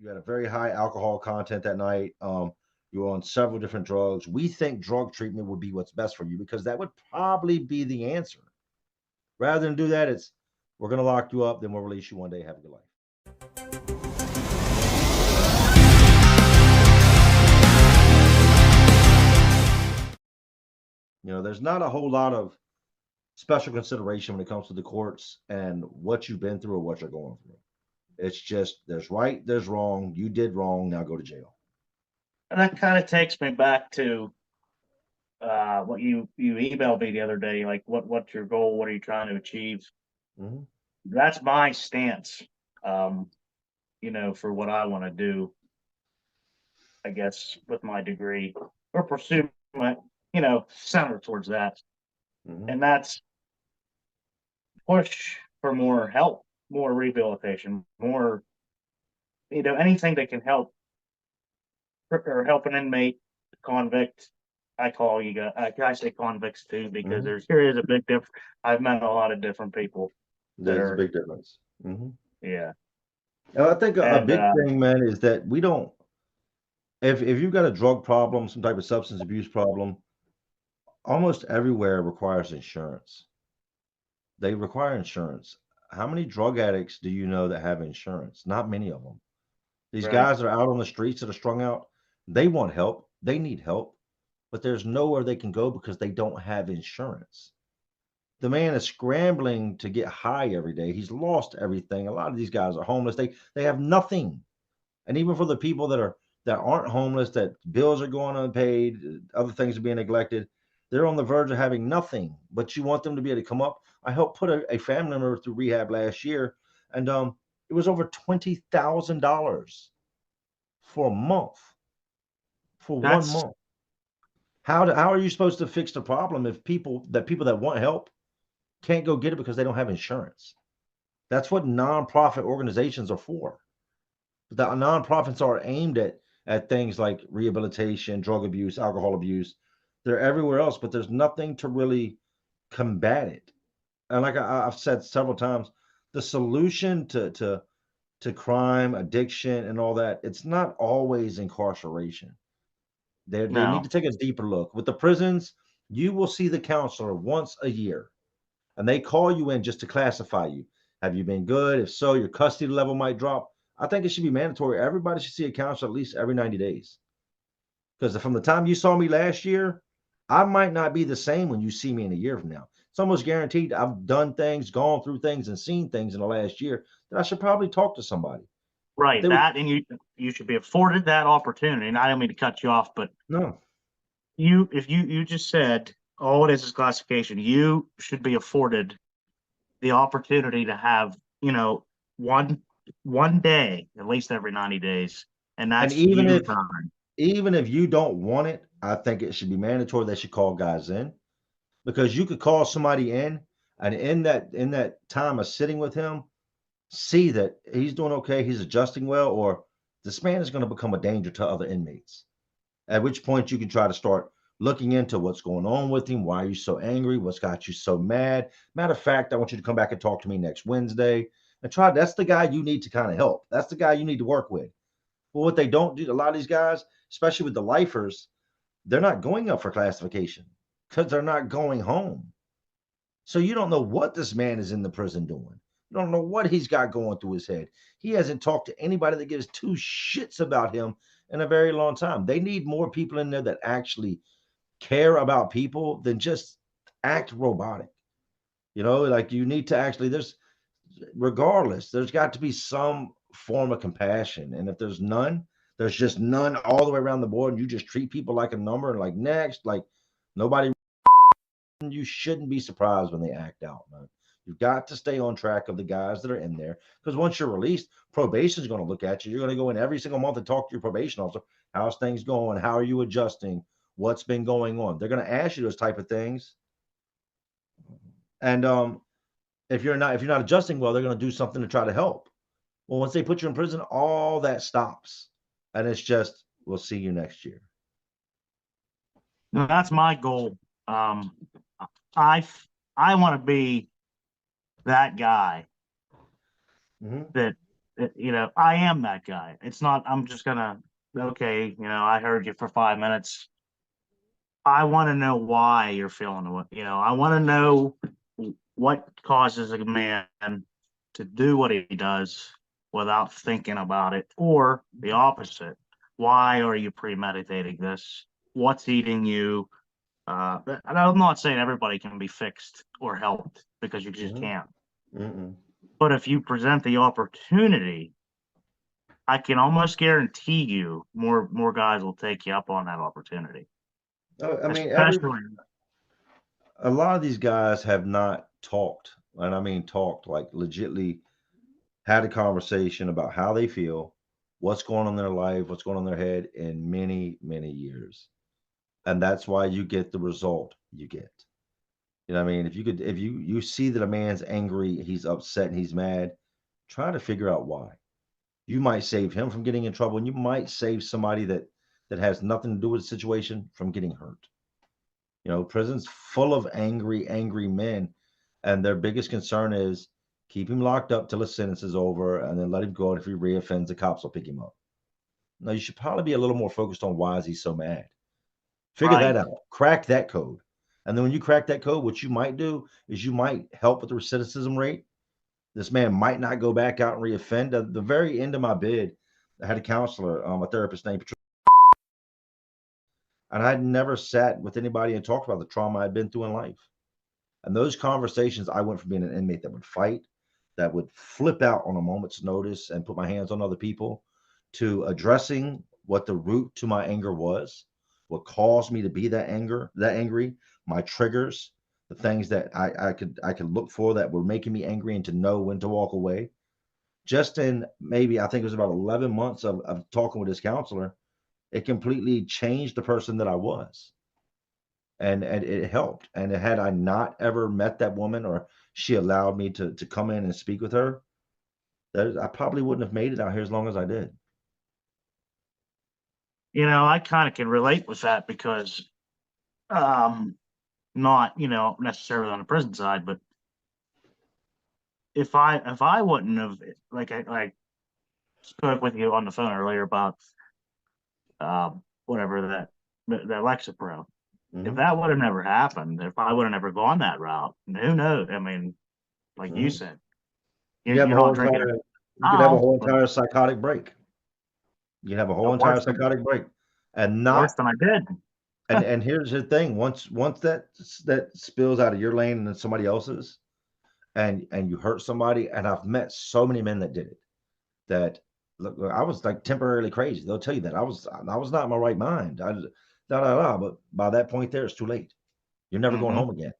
You had a very high alcohol content that night. You were on several different drugs. We think drug treatment would be what's best for you because that would probably be the answer. Rather than do that, it's we're going to lock you up, then we'll release you one day. Have a good life. There's not a whole lot of special consideration when it comes to the courts and what you've been through or what you're going through. It's just there's right, there's wrong. You did wrong. Now go to jail. And that kind of takes me back to what you emailed me the other day. Like, what's your goal? What are you trying to achieve? Hmm. That's my stance. Um, for what I want to do, I guess, with my degree or pursue my, center towards that. Hmm. And that's push for more help, more rehabilitation, more, anything that can help or help an inmate, convict. I call you guys, I say convicts too, because Hmm. there is a big difference. I've met a lot of different people that There's a are, big difference. Hmm. yeah. I think a And, big thing, man, is that we don't. If you've got a drug problem, some type of substance abuse problem, almost everywhere requires insurance. They require insurance. How many drug addicts do you know that have insurance? Not many of them. These right. guys that are out on the streets that are strung out, they want help. They need help, but there's nowhere they can go because they don't have insurance. The man is scrambling to get high every day. He's lost everything. A lot of these guys are homeless. They have nothing. And even for the people that aren't homeless, that bills are going unpaid, other things are being neglected, they're on the verge of having nothing. But you want them to be able to come up. I helped put a family member through rehab last year, and it was over $20,000 for a month, for one That's month. How are you supposed to fix the problem if people that want help can't go get it because they don't have insurance? That's what nonprofit organizations are for. The nonprofits are aimed at things like rehabilitation, drug abuse, alcohol abuse. They're everywhere else, but there's nothing to really combat it. And like I've said several times, the solution to crime, addiction, and all that, it's not always incarceration. They need no, to take a deeper look. With the prisons, you will see the counselor once a year, and they call you in just to classify you. Have you been good? If so, your custody level might drop. I think it should be mandatory. Everybody should see a counselor at least every 90 days. Because from the time you saw me last year, I might not be the same when you see me in a year from now. It's almost guaranteed I've done things, gone through things, and seen things in the last year that I should probably talk to somebody. If right. they would, That, and you should be afforded that opportunity. And I don't mean to cut you off, but no, if you just said all it is classification, you should be afforded the opportunity to have, one one day at least every 90 days, and and that's even you if time. even if you don't want it, I think it should be mandatory. They should call guys in because you could call somebody in, and in that time of sitting with him, see that he's doing okay, he's adjusting well, or this man is going to become a danger to other inmates. At which point you can try to start looking into what's going on with him. Why are you so angry? What's got you so mad? Matter of fact, I want you to come back and talk to me next Wednesday and try. That's the guy you need to kind of help. That's the guy you need to work with. Well, what they don't do, a lot of these guys, especially with the lifers, they're not going up for classification because they're not going home. So you don't know what this man is in the prison doing. You don't know what he's got going through his head. He hasn't talked to anybody that gives two shits about him in a very long time. They need more people in there that actually care about people than just act robotic. Like you need to actually, regardless, there's got to be some form of compassion. And if there's none, there's just none all the way around the board. And you just treat people like a number and like next, like nobody, you shouldn't be surprised when they act out, man. You've got to stay on track of the guys that are in there because once you're released, probation is going to look at you. You're going to go in every single month and talk to your probation officer. How's things going? How are you adjusting? What's been going on? They're going to ask you those type of things. And if you're not adjusting well, they're going to do something to try to help. Well, once they put you in prison, all that stops, and it's just we'll see you next year. Now, that's my goal. um i I want to be that guy Hmm. that You know, I am that guy. It's not, I'm just gonna, okay, you know, I heard you for 5 minutes. I want to know why you're feeling what, you know, I want to know what causes a man to do what he does without thinking about it, or the opposite. Why are you premeditating this? What's eating you? And I'm not saying everybody can be fixed or helped because you just Mhm. can't. Mm-mm. But if you present the opportunity, I can almost guarantee you more guys will take you up on that opportunity. I mean, Especially, a lot of these guys have not talked, and I mean talked like legitly had a conversation about how they feel, what's going on in their life, what's going on in their head in many, many years. And that's why you get the result you get. You know what I mean? If you see that a man's angry, he's upset and he's mad, try to figure out why. You might save him from getting in trouble, and you might save somebody that has nothing to do with the situation from getting hurt. You know, prison's full of angry, angry men, and their biggest concern is keep him locked up till his sentence is over, and then let him go. And if he reoffends, the cops will pick him up. Now, you should probably be a little more focused on why is he so mad. Figure that right? out. Crack that code. And then when you crack that code, what you might do is you might help with the recidivism rate. This man might not go back out and reoffend. At the very end of my bid, I had a counselor, a therapist named Patricia, and I had never sat with anybody and talked about the trauma I'd been through in life. And those conversations, I went from being an inmate that would fight, that would flip out on a moment's notice and put my hands on other people, to addressing what the root to my anger was, what caused me to be that angry, my triggers, the things that I could look for that were making me angry and to know when to walk away. Just in maybe I think it was about 11 months of talking with this counselor, it completely changed the person that I was, and it helped. And had I not ever met that woman, or she allowed me to come in and speak with her, that I probably wouldn't have made it out here as long as I did. You know, I kind of can relate with that because, um, not, you know, necessarily on the prison side, but if I wouldn't have, like I spoke with you on the phone earlier about whatever that Lexapro. If Hmm. that would have never happened, if I would have never gone that route, who knows? I mean, like you Hmm. said, You have a you're whole not drinking it entire, you could have a now, whole but entire psychotic break. You can have a whole entire worse than psychotic break, and worse not. than I did. And here's the thing: once that spills out of your lane and then somebody else's, and you hurt somebody, and I've met so many men that did it. That look, I was like temporarily crazy. They'll tell you that I was not in my right mind. But by that point, there, it's too late. You're never going Hmm. home again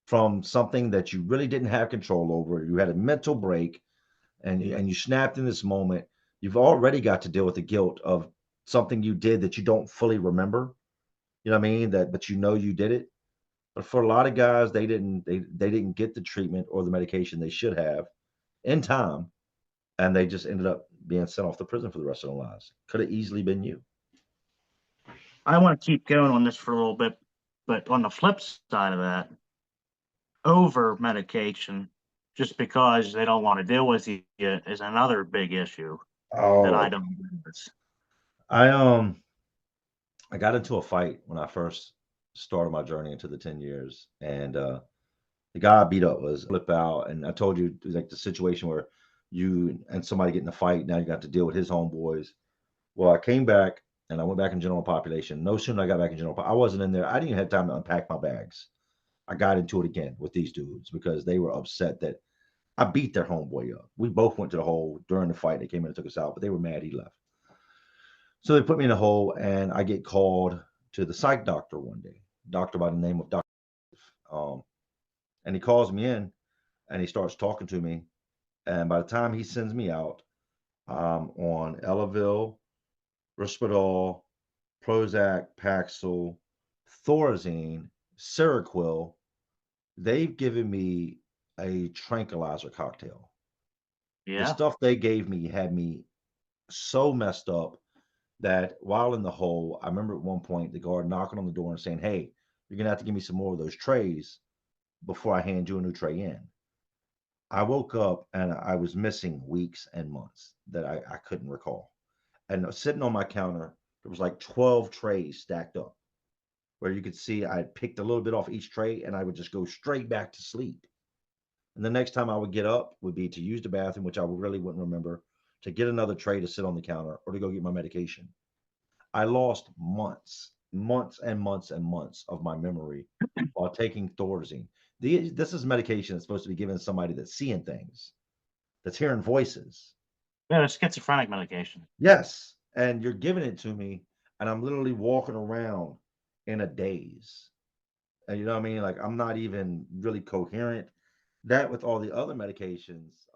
from something that you really didn't have control over. You had a mental break, and you snapped in this moment. You've already got to deal with the guilt of something you did that you don't fully remember. You know what I mean? That, but you know you did it. But for a lot of guys, they didn't get the treatment or the medication they should have in time, and they just ended up being sent off to prison for the rest of their lives. Could have easily been you. I want to keep going on this for a little bit, but on the flip side of that, over medication just because they don't want to deal with you is another big issue that I Oh, don't agree with. I um I got into a fight when I first started my journey into the 10 years, and the guy I beat up was flip out, and I told you like the situation where you and somebody get in a fight. Now you got to deal with his homeboys. Well, I came back and I went back in general population. No sooner I got back in I wasn't in there. I didn't even have time to unpack my bags. I got into it again with these dudes because they were upset that I beat their homeboy up. We both went to the hole during the fight. They came in and took us out, but they were mad he left. So they put me in a hole, and I get called to the psych doctor one day, doctor by the name of Doctor. Um, and he calls me in, and he starts talking to me. And by the time he sends me out, I'm on Elavil, Risperdal, Prozac, Paxil, Thorazine, Seroquel. They've given me a tranquilizer cocktail. The Yeah. stuff they gave me had me so messed up that while in the hole, I remember at one point the guard knocking on the door and saying, "Hey, you're gonna have to give me some more of those trays before I hand you a new tray in." I woke up and I was missing weeks and months that I couldn't recall. And sitting on my counter, there was like 12 trays stacked up where you could see I had picked a little bit off each tray and I would just go straight back to sleep. And the next time I would get up would be to use the bathroom, which I really wouldn't remember, to get another tray to sit on the counter or to go get my medication. I lost months, months and months and months of my memory while taking Thorazine. This is medication that's supposed to be given to somebody that's seeing things, that's hearing voices. Yeah, it's schizophrenic medication. Yes, and you're giving it to me, and I'm literally walking around in a daze. And you know what I mean? Like I'm not even really coherent. That with all the other medications.